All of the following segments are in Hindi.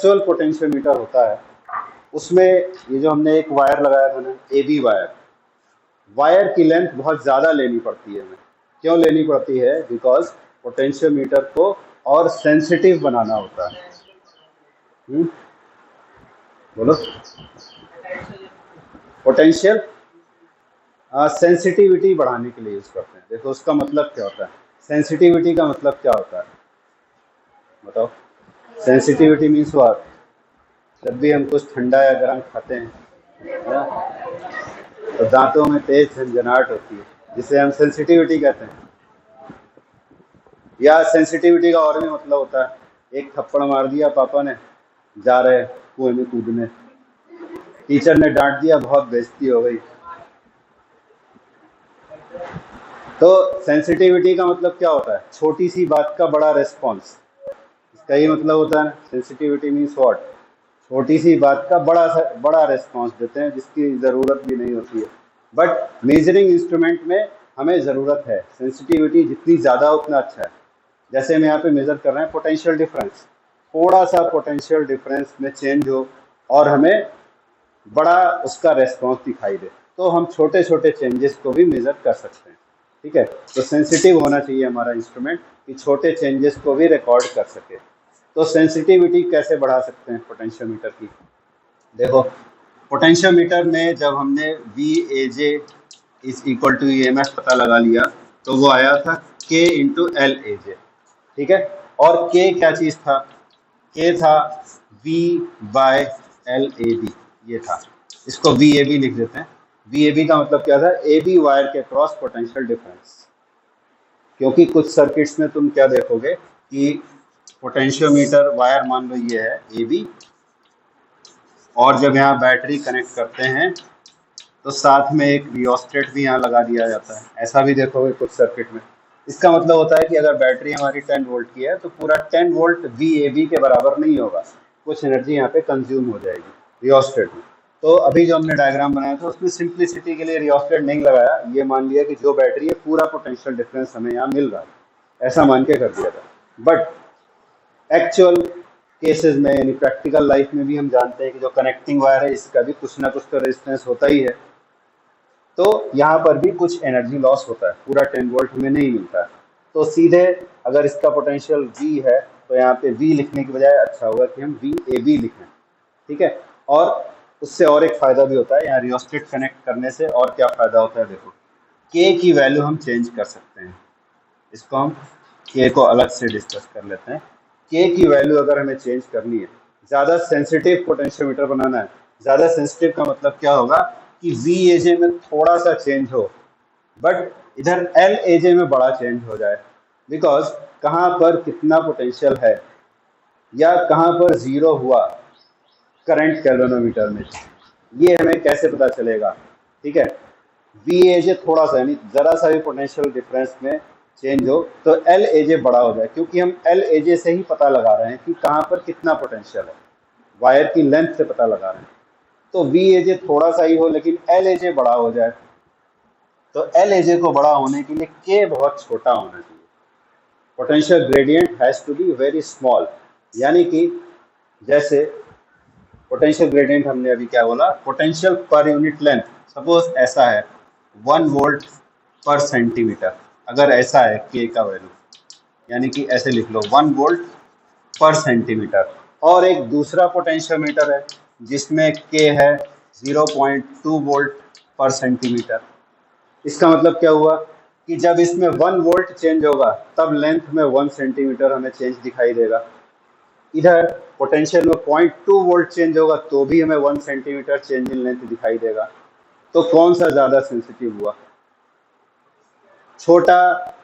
एक्चुअल पोटेंशियोमीटर होता है उसमें ये जो हमने एक वायर लगाया था ना, AB वायर की लेंथ बहुत ज़्यादा लेनी पड़ती है हमें। क्यों लेनी पड़ती है? बिकॉज पोटेंशियोमीटर को और सेंसिटिव बनाना होता है। बोलो। पोटेंशियल सेंसिटिविटी बढ़ाने के लिए यूज करते हैं। देखो उसका मतलब क्या होता है, सेंसिटिविटी का मतलब क्या होता है बताओ। Sensitivity means what? जब भी हम कुछ ठंडा या गर्म खाते हैं ना, तो दांतों में तेज झंझनाहट होती है, जिसे हम सेंसिटिविटी कहते हैं। या सेंसिटिविटी का और भी मतलब होता है, एक थप्पड़ मार दिया पापा ने, जा रहे कुएं में कूदने, टीचर ने डांट दिया, बहुत बेइज्जती हो गई। तो सेंसिटिविटी का मतलब क्या होता है? छोटी सी बात का बड़ा रेस्पॉन्स, इसका ही मतलब होता है। Sensitivity means what? छोटी सी बात का बड़ा रेस्पॉन्स देते हैं जिसकी ज़रूरत भी नहीं होती है। बट मेजरिंग इंस्ट्रूमेंट में हमें ज़रूरत है सेंसिटिविटी, जितनी ज़्यादा उतना अच्छा है। जैसे हम यहाँ पे मेजर कर रहे हैं पोटेंशियल डिफरेंस, थोड़ा सा पोटेंशियल डिफरेंस में चेंज हो और हमें बड़ा उसका रेस्पॉन्स दिखाई दे, तो हम छोटे छोटे चेंजेस को भी मेजर कर सकते हैं। ठीक है, तो सेंसिटिव होना चाहिए हमारा इंस्ट्रूमेंट कि छोटे चेंजेस को भी रिकॉर्ड कर सके। तो सेंसिटिविटी कैसे बढ़ा सकते हैं पोटेंशियोमीटर की? देखो पोटेंशियोमीटर में जब हमने VAJ is equal to EMF पता लगा लिया, तो वो आया था K इंटू LAJ। ठीक है, और K क्या चीज़ था? K था V बाय LAB, ये था। इसको VAB लिख देते हैं। VAB का मतलब क्या था? AB वायर के क्रॉस पोटेंशियल डिफरेंस। क्योंकि कुछ सर्किट्स में तुम क्या देखोगे कि पोटेंशियोमीटर वायर मान लो ये है AB, और जब यहाँ बैटरी कनेक्ट करते हैं तो साथ में एक रियोस्टेट भी यहाँ लगा दिया जाता है। ऐसा भी देखोगे कुछ सर्किट में। इसका मतलब होता है कि अगर बैटरी हमारी 10 वोल्ट की है तो पूरा 10 वोल्ट VAB के बराबर नहीं होगा, कुछ एनर्जी यहाँ पे कंज्यूम हो जाएगी रियोस्टेट में। तो अभी जो हमने डायग्राम बनाया था उसमें सिंप्लिसिटी के लिए रियोस्टेट नहीं लगाया, ये मान लिया कि जो बैटरी है पूरा पोटेंशियल डिफरेंस हमें यहाँ मिल रहा है, ऐसा मान के कर दिया था। बट एक्चुअल केसेस में यानी प्रैक्टिकल लाइफ में भी हम जानते हैं कि जो कनेक्टिंग वायर है इसका भी कुछ ना कुछ तो रेजिस्टेंस होता ही है, तो यहाँ पर भी कुछ एनर्जी लॉस होता है, पूरा 10 वोल्ट हमें नहीं मिलता है। तो सीधे अगर इसका पोटेंशियल V है तो यहाँ पे V लिखने की बजाय अच्छा होगा कि हम VAB लिखें। ठीक है, और उससे और एक फ़ायदा भी होता है, यहाँ रियोस्टेट कनेक्ट करने से और क्या फ़ायदा होता है? देखो K की वैल्यू हम चेंज कर सकते हैं। इसको हम K को अलग से डिस्कस कर लेते हैं। K की वैल्यू अगर हमें चेंज करनी है, ज़्यादा सेंसिटिव पोटेंशियोमीटर बनाना है। ज़्यादा सेंसिटिव का मतलब क्या होगा कि VAJ में थोड़ा सा चेंज हो बट इधर LAJ में बड़ा चेंज हो जाए। बिकॉज कहाँ पर कितना पोटेंशियल है या कहाँ पर ज़ीरो हुआ करंट कैल्वेनोमीटर में, ये हमें कैसे पता चलेगा? ठीक है, VAJ थोड़ा सा यानी ज़रा सा भी पोटेंशियल डिफरेंस में चेंज हो तो LAJ बड़ा हो जाए, क्योंकि हम LAJ से ही पता लगा रहे हैं कि कहाँ पर कितना पोटेंशियल है, वायर की लेंथ से पता लगा रहे हैं। तो VAJ थोड़ा सा ही हो लेकिन LAJ बड़ा हो जाए, तो LAJ को बड़ा होने के लिए K बहुत छोटा होना चाहिए। Potential gradient has to be very small, यानी कि जैसे पोटेंशियल ग्रेडियंट हमने अभी क्या बोला, potential per unit length, suppose ऐसा है 1 वोल्ट पर सेंटीमीटर, अगर ऐसा है K का वैल्यू, यानी कि ऐसे लिख लो 1 वोल्ट पर सेंटीमीटर। और एक दूसरा पोटेंशियोमीटर है जिसमें K है 0.2 वोल्ट पर सेंटीमीटर। इसका मतलब क्या हुआ कि जब इसमें 1 वोल्ट चेंज होगा तब लेंथ में 1 सेंटीमीटर हमें चेंज दिखाई देगा। इधर पोटेंशियल में 0.2 वोल्ट चेंज होगा तो भी हमें 1 सेंटीमीटर चेंज इन लेंथ दिखाई देगा। तो कौन सा ज़्यादा सेंसिटिव हुआ? छोटा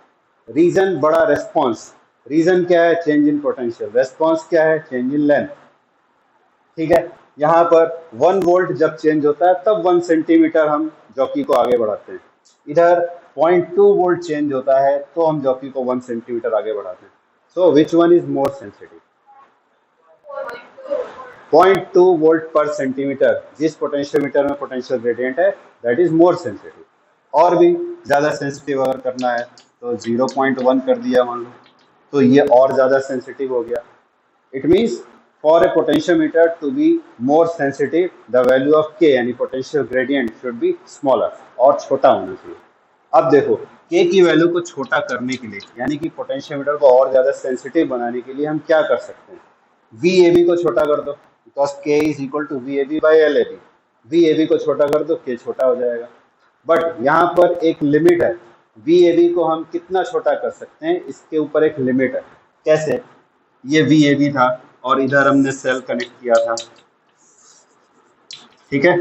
रीजन, बड़ा रेस्पॉन्स। रीजन क्या है? Change in potential. रेस्पॉन्स क्या है? Change in length. ठीक है, यहाँ पर 1 वोल्ट जब चेंज होता है तब 1 सेंटीमीटर हम जॉकी को आगे बढ़ाते हैं। इधर 0.2 वोल्ट चेंज होता है तो हम जॉकी को 1 सेंटीमीटर आगे बढ़ाते हैं। So which one is more sensitive? 0.2 volt per centimetre, जिस पोटेंशियोमीटर में पोटेंशियल ग्रेडियंट है, दैट इज मोर सेंसिटिव। और भी ज़्यादा सेंसिटिव अगर करना है तो 0.1 कर दिया मान लो, तो ये और ज़्यादा सेंसिटिव हो गया। It means for a potentiometer to be more sensitive the value of K यानी potential gradient should be smaller, और छोटा होना चाहिए। अब देखो के की वैल्यू को छोटा करने के लिए यानी कि पोटेंशियोमीटर को और ज्यादा सेंसिटिव बनाने के लिए हम क्या कर सकते हैं, वी ए बी को छोटा कर दो, because K is equal to V A B by L A B. V A B को छोटा कर दो, के छोटा हो जाएगा। बट यहाँ पर एक लिमिट है, वी ए बी को हम कितना छोटा कर सकते हैं, इसके ऊपर एक लिमिट है। कैसे, ये वी ए बी था और इधर हमने सेल कनेक्ट किया था, ठीक है।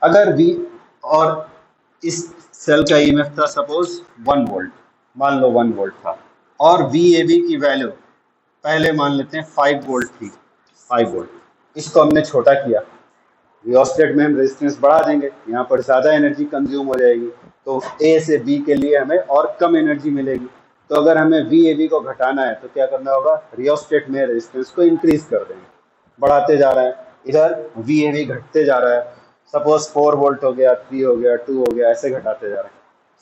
अगर वी और इस सेल का ईएमएफ था सपोज 1 वोल्ट, मान लो 1 वोल्ट था, और वी ए बी की वैल्यू पहले मान लेते हैं 5 वोल्ट थी, 5 वोल्ट, इसको हमने छोटा किया। रियोस्टेट में हम रेजिस्टेंस बढ़ा देंगे, यहाँ पर ज़्यादा एनर्जी कंज्यूम हो जाएगी, तो ए से बी के लिए हमें और कम एनर्जी मिलेगी। तो अगर हमें वी ए बी को घटाना है तो क्या करना होगा, रियोस्टेट में रेजिस्टेंस को इंक्रीज कर देंगे, बढ़ाते जा रहा है, इधर वी ए बी घटते जा रहा है। सपोज 4 वोल्ट हो गया, 3 हो गया, 2 हो गया, ऐसे घटाते जा रहे हैं।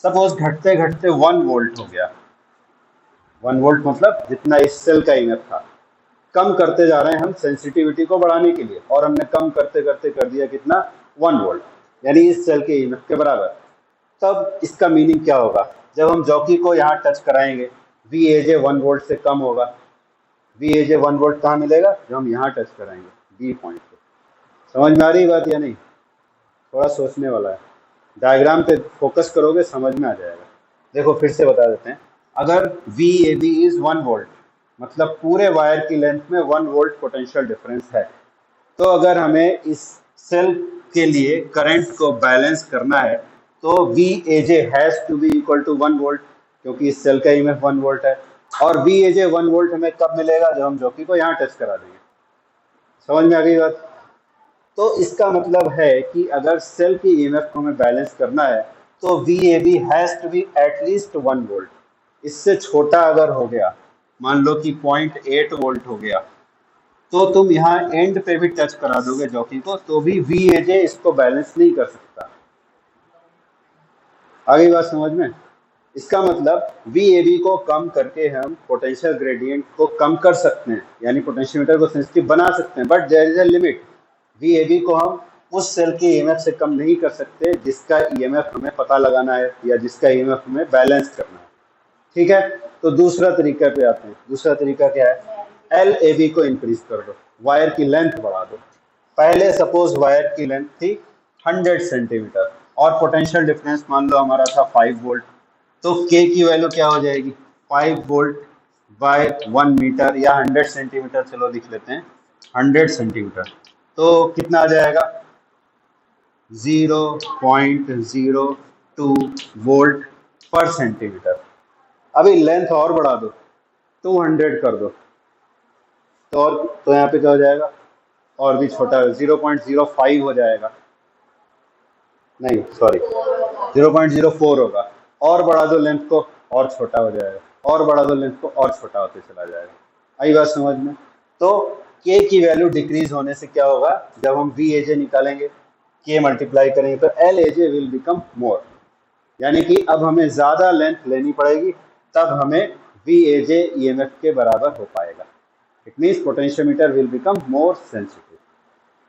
सपोज घटते घटते 1 वोल्ट हो गया, 1 वोल्ट मतलब जितना इस सेल का ईएमएफ था। कम करते जा रहे हैं हम सेंसिटिविटी को बढ़ाने के लिए, और हमने कम करते करते कर दिया कितना, 1 वोल्ट, यानी इस सेल के ईएमएफ के बराबर। तब इसका मीनिंग क्या होगा, जब हम जॉकी को यहाँ टच कराएंगे वी ए जे 1 वोल्ट से कम होगा। वी ए जे 1 वोल्ट कहाँ मिलेगा, जब हम यहाँ टच कराएंगे बी पॉइंट पे। समझ में आ रही बात या नहीं, थोड़ा सोचने वाला है, डायग्राम पे फोकस करोगे समझ में आ जाएगा। देखो फिर से बता देते हैं, अगर V A B is 1 volt मतलब पूरे वायर की लेंथ में 1 वोल्ट पोटेंशियल डिफरेंस है, तो अगर हमें इस सेल के लिए करंट को बैलेंस करना है तो V A J has to be equal to 1 volt, क्योंकि इस सेल का ईएमएफ 1 वोल्ट है। और वी ए जे 1 वोल्ट हमें कब मिलेगा, जब हम जॉकी को यहाँ टच करा देंगे। समझ में आ गई बात। तो इसका मतलब है कि अगर सेल की ईएमएफ को हमें बैलेंस करना है तो V A B has to be at least 1 volt. इससे छोटा अगर हो गया, मान लो कि 0.8 वोल्ट हो गया, तो तुम यहाँ एंड पे भी टच करा दोगे जॉकी को, तो भी वी ए जे इसको बैलेंस नहीं कर सकता। आगे बात समझ में। इसका मतलब वी ए बी को कम करके हम पोटेंशियल ग्रेडियंट को कम कर सकते हैं, यानी पोटेंशियोमीटर को सेंसिटिव बना सकते हैं, but there is a limit. V A B को हम उस सेल के ईएमएफ से कम नहीं कर सकते जिसका ईएमएफ हमें पता लगाना है या जिसका ईएमएफ हमें बैलेंस करना है, ठीक है। तो दूसरा तरीका पे आते हैं। दूसरा तरीका क्या है, एल ए बी को इंक्रीज कर दो, वायर की लेंथ बढ़ा दो। पहले सपोज वायर की लेंथ थी 100 सेंटीमीटर और पोटेंशियल डिफरेंस मान लो हमारा था 5 वोल्ट, तो के की वैल्यू क्या हो जाएगी, 5 वोल्ट बाय 1 मीटर या 100 सेंटीमीटर, चलो लिख लेते हैं 100 सेंटीमीटर, तो कितना आ जाएगा 0.02 वोल्ट पर सेंटीमीटर। अभी लेंथ और बढ़ा दो, 200 कर दो, तो और तो यहाँ पे क्या हो जाएगा, और भी छोटा 0.05 हो जाएगा, नहीं सॉरी 0.04 होगा। और बढ़ा दो लेंथ को, और छोटा हो जाएगा, और बढ़ा दो लेंथ को, और छोटा होते चला जाएगा। आई बात समझ में। तो के की वैल्यू डिक्रीज होने से क्या होगा, जब हम वी ए जे निकालेंगे, के मल्टीप्लाई करेंगे तो L A J will become मोर, यानी कि अब हमें ज़्यादा लेंथ लेनी पड़ेगी, तब हमें V A J E M F के बराबर हो पाएगा। It means potentiometer will become more sensitive.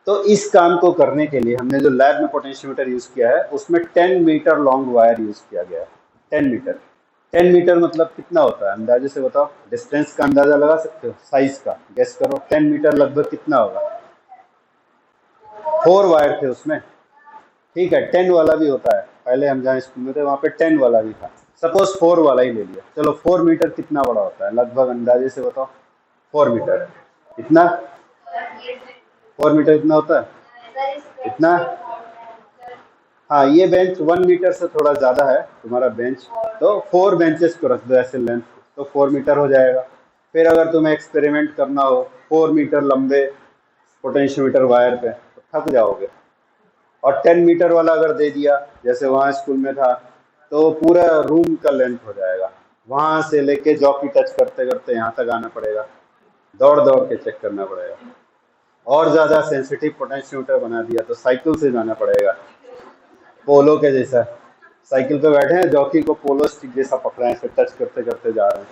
तो इस काम को करने के लिए हमने जो लैब में पोटेंशियोमीटर यूज़ किया है उसमें 10 मीटर लॉन्ग वायर यूज़ किया गया है। 10 मीटर, 10 मीटर मतलब कितना होता है, अंदाजे से बताओ, डिस्टेंस का अंदाजा लगा सकते हो, साइज का गेस करो, 10 मीटर लगभग कितना होगा। 4 वायर थे उसमें, ठीक है, 10 वाला भी होता है, पहले हम जहाँ स्कूल में थे वहाँ पे 10 वाला भी था, सपोज 4 वाला ही ले लिया। चलो 4 मीटर कितना बड़ा होता है लगभग, अंदाजे से बताओ। 4 मीटर इतना, 4 मीटर इतना होता है, इतना। हाँ ये बेंच 1 मीटर से थोड़ा ज़्यादा है तुम्हारा बेंच, तो 4 बेंचेस को रख दो ऐसे लेंथ, तो 4 मीटर हो जाएगा। फिर अगर तुम्हें एक्सपेरिमेंट करना हो 4 मीटर लंबे पोटेंशियोमीटर वायर पे, तो थक जाओगे। और 10 मीटर वाला अगर दे दिया जैसे वहाँ स्कूल में था, तो पूरा रूम का लेंथ हो जाएगा, वहाँ से लेके जॉकी टच करते करते यहाँ तक आना पड़ेगा, दौड़ दौड़ के चेक करना पड़ेगा। और ज़्यादा सेंसिटिव पोटेंशियोमीटर बना दिया तो साइकिल से जाना पड़ेगा, पोलो के जैसा, साइकिल पे बैठे हैं, जॉकी को पोलो स्टिक जैसा पकड़ा है, फिर टच करते करते जा रहे हैं।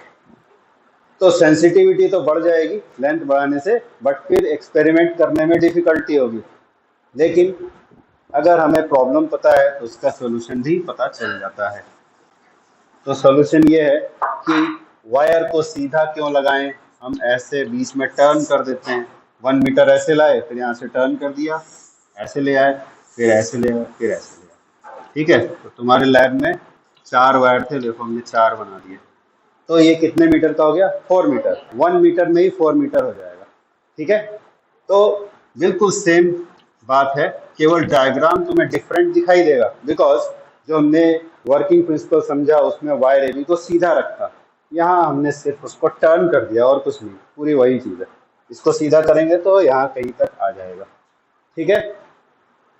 तो सेंसिटिविटी तो बढ़ जाएगी लेंथ बढ़ाने से, बट फिर एक्सपेरिमेंट करने में डिफिकल्टी होगी। लेकिन अगर हमें प्रॉब्लम पता है तो उसका सोल्यूशन भी पता चल जाता है। तो सोल्यूशन ये है कि वायर को सीधा क्यों लगाएं, हम ऐसे बीच में टर्न कर देते हैं। 1 मीटर ऐसे लाए, फिर यहाँ से टर्न कर दिया, ऐसे ले आए, फिर ऐसे ले आए, फिर ऐसे ले आए। ठीक है, तो तुम्हारे लैब में 4 वायर थे, देखो हमने 4 बना दिए। तो ये कितने मीटर का हो गया? 4 मीटर। 1 मीटर में ही 4 मीटर हो जाएगा। ठीक है, तो बिल्कुल सेम बात है, केवल डायग्राम तुम्हें डिफरेंट दिखाई देगा, बिकॉज जो हमने वर्किंग प्रिंसिपल समझा उसमें वायर एबी को सीधा रखा, यहाँ हमने सिर्फ उसको टर्न कर दिया और कुछ नहीं, पूरी वही चीज़ है। इसको सीधा करेंगे तो यहाँ कहीं तक आ जाएगा। ठीक है,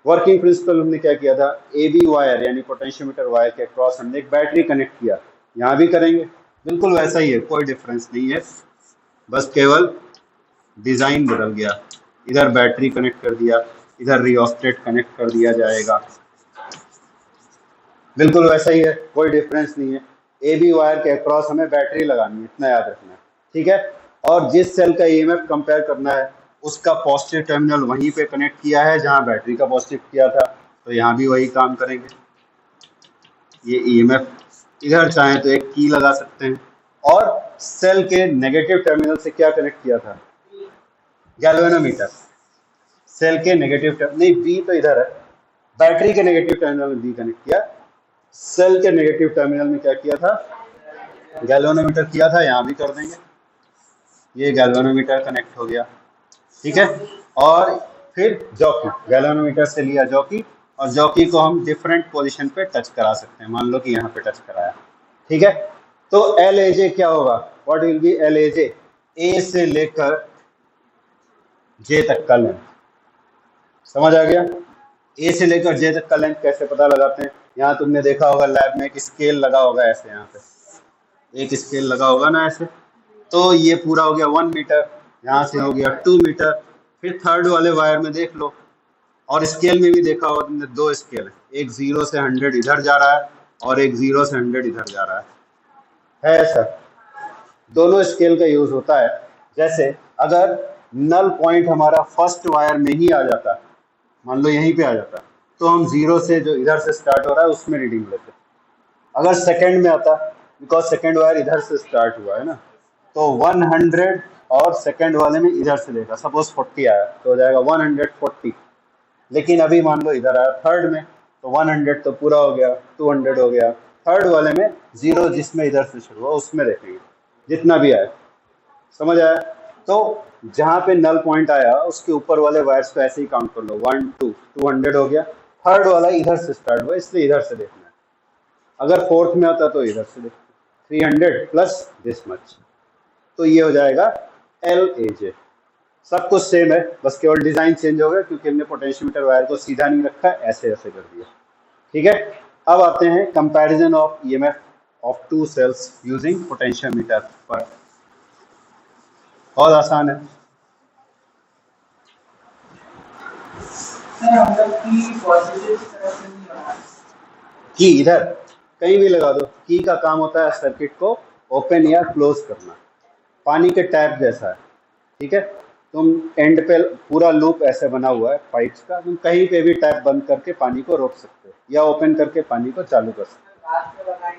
वर्किंग प्रिंसिपल हमने क्या किया था, एबी वायर यानी पोटेंशियोमीटर वायर के क्रॉस हमने एक बैटरी कनेक्ट किया, यहाँ भी करेंगे बिल्कुल वैसा ही है, कोई डिफरेंस नहीं है, बस केवल डिज़ाइन बदल गया। इधर बैटरी कनेक्ट कर दिया, इधर रियोस्टेट कनेक्ट कर दिया जाएगा, बिल्कुल वैसा ही है, कोई डिफरेंस नहीं है। ए बी वायर के अक्रॉस हमें बैटरी लगानी है, इतना याद रखना है। ठीक है, और जिस सेल का ईएमएफ कंपेयर करना है उसका पॉजिटिव टर्मिनल वहीं पे कनेक्ट किया है जहां बैटरी का पॉजिटिव किया था, तो यहाँ भी वही काम करेंगे। ये ईएमएफ इधर चाहें तो एक की लगा सकते हैं, और सेल के नेगेटिव टर्मिनल से क्या कनेक्ट किया था, गैल्वेनोमीटर। सेल के नेगेटिव नहीं, बी तो इधर है, बैटरी के नेगेटिव टर्मिनल में बी कनेक्ट किया, सेल के नेगेटिव टर्मिनल में क्या किया था, गैल्वेनोमीटर किया था, यहाँ भी कर देंगे। ये गैल्वेनोमीटर कनेक्ट हो गया। ठीक है, और फिर जॉकी, गैल्वेनोमीटर से लिया जॉकी, और जॉकी को हम डिफरेंट पोजीशन पे टच करा सकते हैं, मान लो कि यहाँ पे टच कराया। ठीक है, तो एल ए जे क्या होगा, what will be L A J, A से लेकर जे तक का लेंथ। समझ आ गया, ए से लेकर जे तक का लेंथ कैसे पता लगाते हैं, यहाँ तुमने देखा होगा लैब में एक स्केल लगा होगा ऐसे, यहाँ पे एक स्केल लगा होगा ना ऐसे, तो ये पूरा हो गया 1 मीटर, यहाँ से हो गया 2 मीटर। फिर थर्ड वाले वायर में देख लो, और स्केल में भी देखा होगा तुमने, 2 स्केल है, एक 0 से 100 इधर जा रहा है और एक 0 से 100 इधर जा रहा है ऐसा, दोनों स्केल का यूज होता है। जैसे अगर नल पॉइंट हमारा फर्स्ट वायर में ही आ जाता, मान लो यहीं पे आ जाता, तो हम 0 से जो इधर से स्टार्ट हो रहा है उसमें रीडिंग लेते। अगर सेकंड में आता, बिकॉज सेकंड वायर इधर से स्टार्ट हुआ है ना, तो 100 और सेकंड वाले में इधर से लेगा, सपोज 40 आया तो हो जाएगा 140। लेकिन अभी मान लो इधर आया थर्ड में, तो 100 तो पूरा हो गया, 200 हो गया, थर्ड वाले में 0 जिसमें इधर से शुरू हुआ उसमें देखेंगे जितना भी आया। समझ आया, तो जहाँ पे नल पॉइंट आया उसके ऊपर वाले वायर्स को ऐसे ही काउंट कर लो, 1 2 200 हो गया, थर्ड वाला इधर से स्टार्ट हुआ इसलिए इधर से देखना है। अगर फोर्थ में आता तो इधर से देखो, 300 प्लस दिस मच, तो ये हो जाएगा एल ए जे। सब कुछ सेम है, बस केवल डिजाइन चेंज हो गया क्योंकि हमने पोटेंशियोमीटर वायर को सीधा नहीं रखा, ऐसे ऐसे कर दिया। ठीक है, अब आते हैं comparison of EMF of 2 cells using potentiometer पर। बहुत आसान है। की इधर कहीं भी लगा दो, की का काम होता है सर्किट को ओपन या क्लोज करना, पानी के टैप जैसा है। ठीक है, तुम एंड पे पूरा लूप ऐसे बना हुआ है पाइप्स का, तुम कहीं पे भी टैप बंद करके पानी को रोक सकते हो या ओपन करके पानी को चालू कर सकते हो।